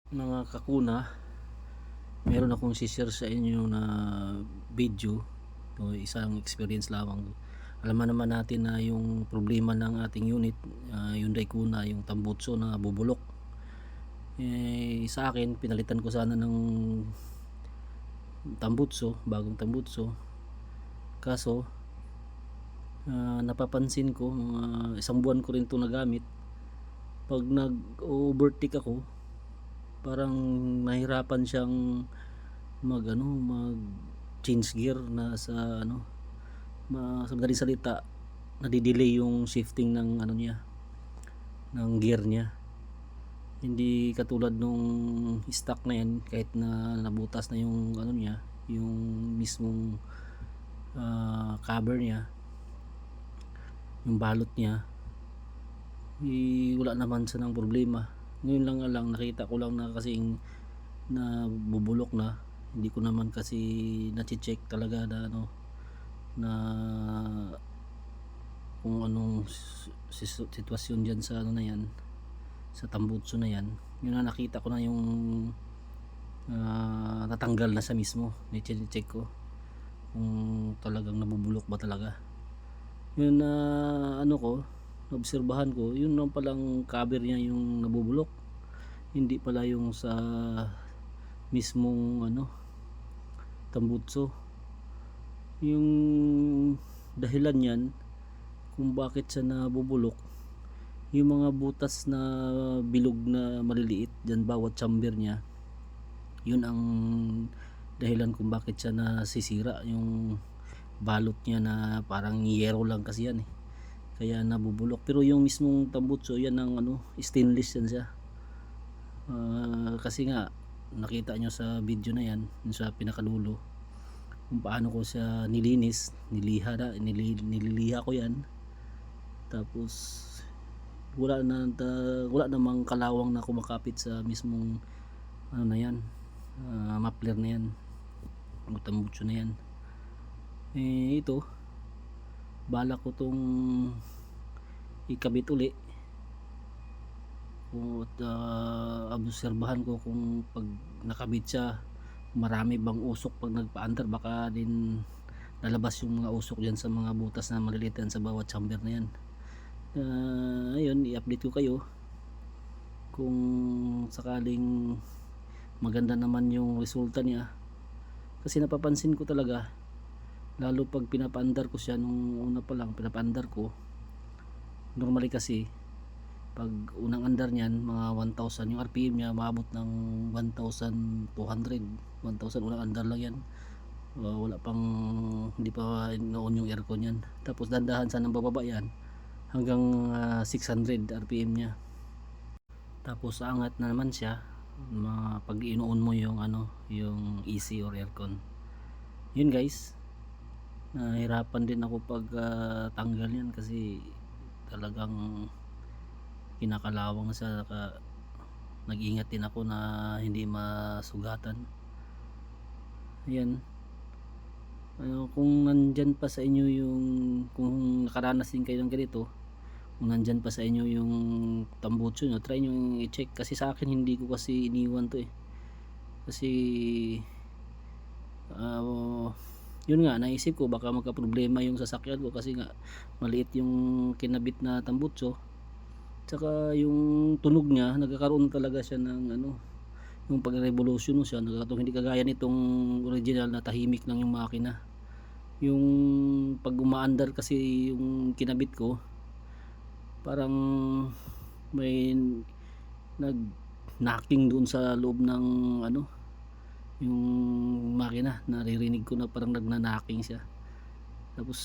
Mga kakuna, meron akong share sa inyo na video. O isang experience lamang. Alam naman natin na yung problema ng ating unit, Hyundai Kuna, yung tambutso na bubulok. Sa akin, pinalitan ko sana ng tambutso, bagong tambutso. Kaso, napapansin ko, mga isang buwan ko rin ito nagamit. Pag nag-overtake ako, parang nahirapan siyang mag change gear na sa sa madaling salita, nadidelay yung shifting ng niya, ng gear niya. Hindi katulad nung stock na yan, kahit na nabutas na yung niya, yung mismong cover niya, yung balot niya, wala naman sa ng problema. Ngayon lang nakita ko lang na kasing na bubulok na. Hindi ko naman kasi na-check talaga na na kung anong sitwasyon diyan sa na yan, sa tambutso na yan. Yun na, nakita ko na yung natanggal na sa mismo. I-check ko kung talagang nabubulok ba talaga. Yun na naobserbahan ko, yun lang palang cover niya yung nabubulok, hindi pala yung sa mismong tambutso. Yung dahilan yan kung bakit siya nabubulok, yung mga butas na bilog na maliliit dyan bawat chamber niya, yun ang dahilan kung bakit siya nasisira. Yung balot niya na parang yero lang kasi yan kaya nabubulok. Pero yung mismong tambutso, yan ang stainless yan siya. Kasi nga nakita nyo sa video na yan, sa pinakadulo, kung paano ko siya nilinis, nililiha ko yan. Tapos wala namang kalawang na kumakapit sa mismong na yan, muffler na yan, tambutso na yan. Ito, balak ko tong ikabit uli at obserbahan ko kung pag nakabit siya, marami bang usok pag nagpaandar. Baka din lalabas yung mga usok dyan sa mga butas na maliliit yan sa bawat chamber na yan. Ayun, i-update ko kayo kung sakaling maganda naman yung resulta niya. Kasi napapansin ko talaga, lalo pag pinapaandar ko siya, nung una pa lang pinapaandar ko, normally kasi pag unang andar niyan, mga 1,000 yung RPM niya, maabot ng 1,200, 1,000 unang andar lang yan. Wala pang, hindi pa noon yung aircon yan. Tapos dandahan sa nang bababa yan hanggang 600 RPM niya. Tapos angat na naman siya pag inuon mo yung yung AC or aircon. Yun guys, nahirapan din ako pag tanggal yan kasi talagang kinakalawang sa nag-ingat din ako na hindi masugatan. Ayan, kung nandyan pa sa inyo yung, kung nakaranas din kayo ng ganito, kung nandyan pa sa inyo yung tambutso nyo, try nyo i-check. Kasi sa akin, hindi ko kasi iniwan to kasi yun nga, naisip ko baka magka problema yung sasakyan ko kasi nga maliit yung kinabit na tambutso. Tsaka yung tunog niya, nagkakaroon talaga siya ng yung pag-revolution mo siya, hindi kagaya nitong original na tahimik lang yung makina. Yung pag umaandar kasi yung kinabit ko, parang may nag knocking doon sa loob ng yung makina. Naririnig ko na parang nagna-knocking siya. Tapos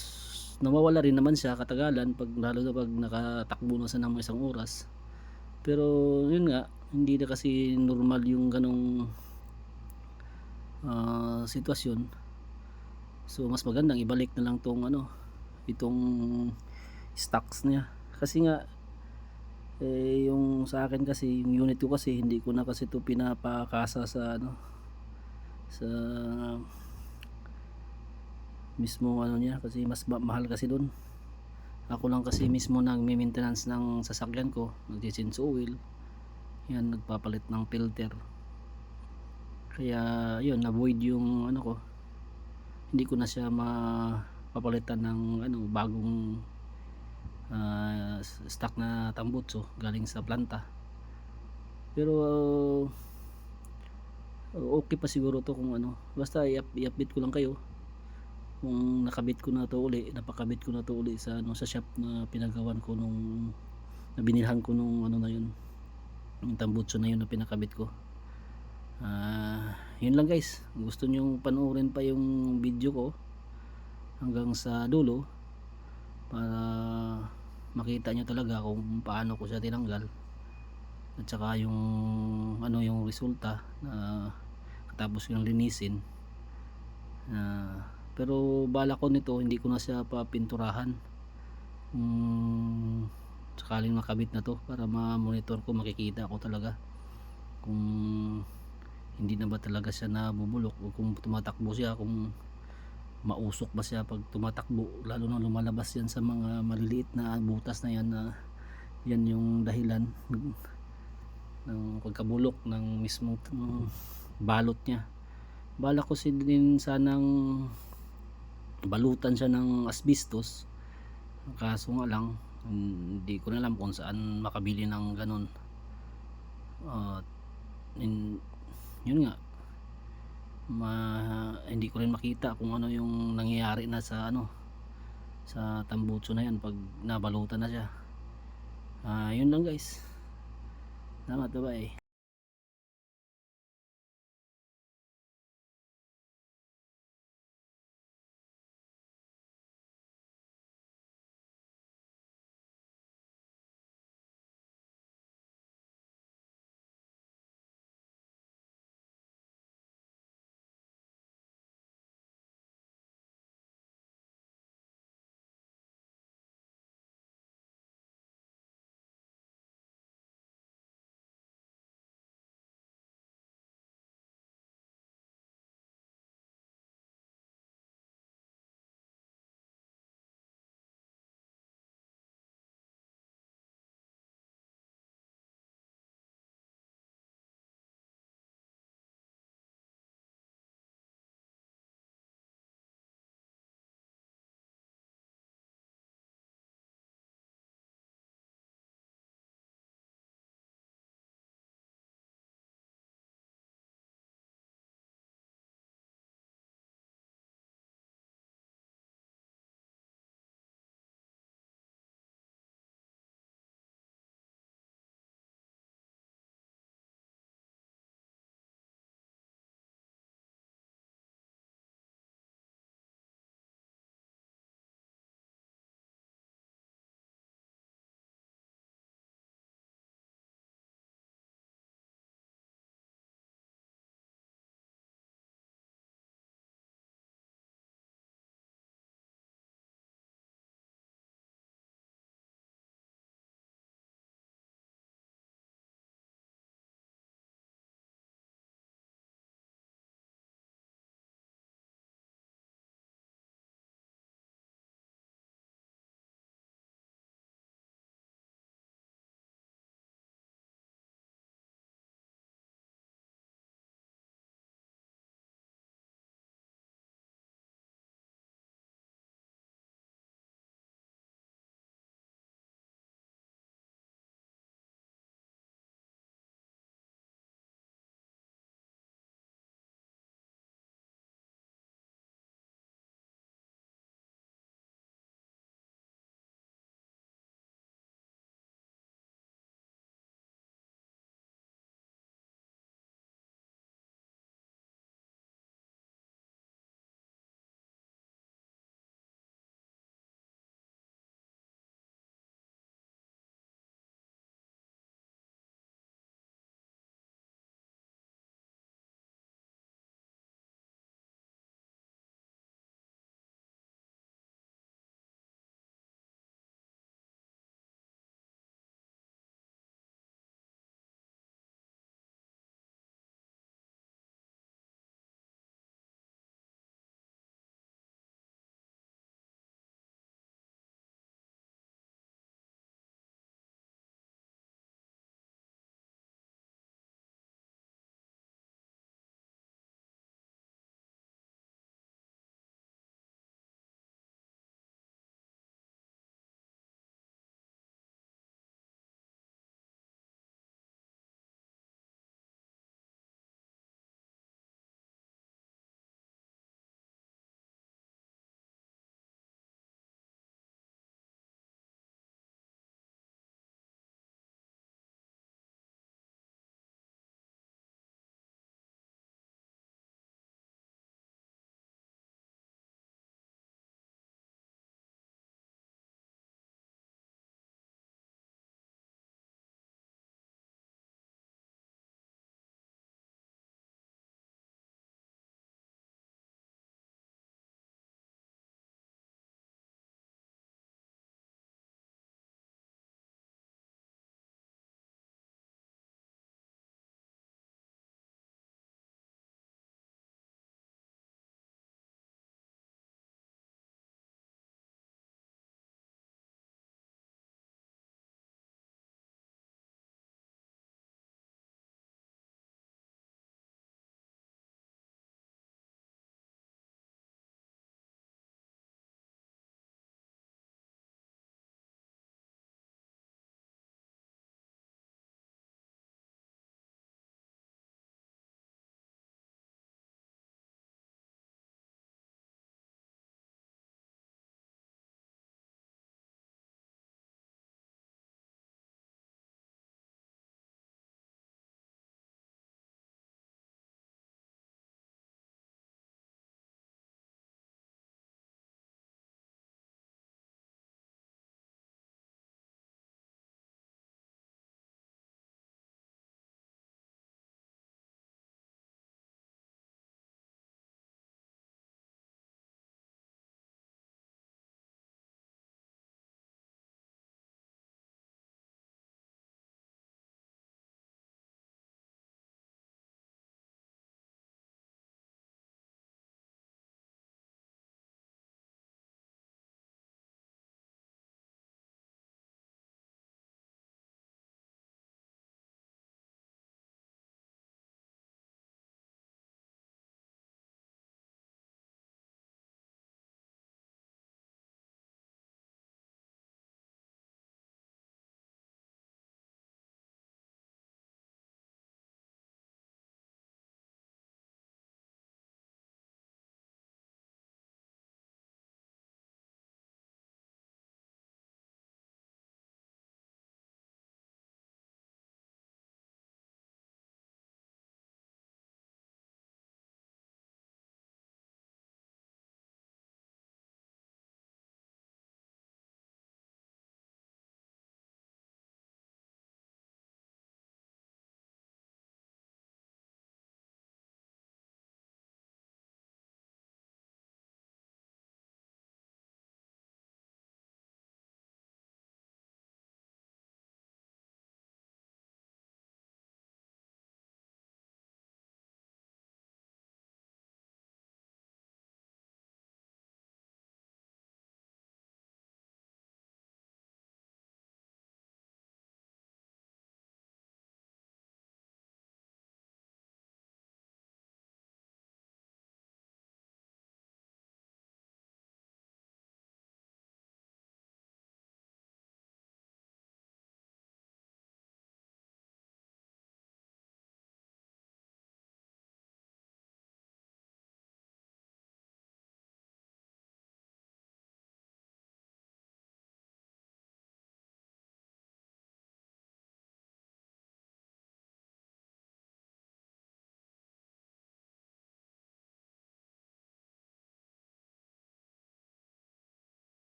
nawawala rin naman siya katagalan, lalo na pag nakatakbo na sa ng isang oras. Pero yun nga, hindi na kasi normal yung ganong sitwasyon. So mas magandang ibalik na lang tong itong stocks niya. Kasi nga yung sa akin kasi, yung unit ko kasi, hindi ko na kasi ito pinapakasa sa sa mismo niya, kasi mas mahal kasi doon. Ako lang kasi mismo nagme-maintenance ng sasakyan ko, nag-change oil yan, nagpapalit ng filter. Kaya yun, na-void yung ano ko, hindi ko na siya mapapalitan ng ano, bagong stock na tambutso galing sa planta. Pero okay pa siguro to kung ano, basta i-update ko lang kayo kung nakabit ko na to uli, napakabit ko na to uli sa ano, sa shop na pinagawan ko nung na binilhan ko nung ano na yun, yung tambutso na yun na pinakabit ko. Yun lang guys, gusto nyong panoorin pa yung video ko hanggang sa dulo para makita nyo talaga kung paano ko siya tinanggal at saka yung ano, yung resulta na katapos ko nang linisin. Pero bala ko nito, hindi ko na siya papinturahan sakaling makabit na to, para ma-monitor ko, makikita ko talaga kung hindi na ba talaga siya nabubulok o kung tumatakbo siya, kung mausok ba siya pag tumatakbo, lalo na lumalabas yan sa mga maliliit na butas na yan, na yan yung dahilan ng pagkabulok ng mismong balot niya. Bala ko din sanang balutan siya ng asbestos, kaso nga lang hindi ko na alam kung saan makabili ng ganun. Yun nga, hindi ko rin makita kung ano yung nangyayari na sa ano, sa tambutso na yan pag nabalutan na siya. Yun lang guys, salamat, bye bye.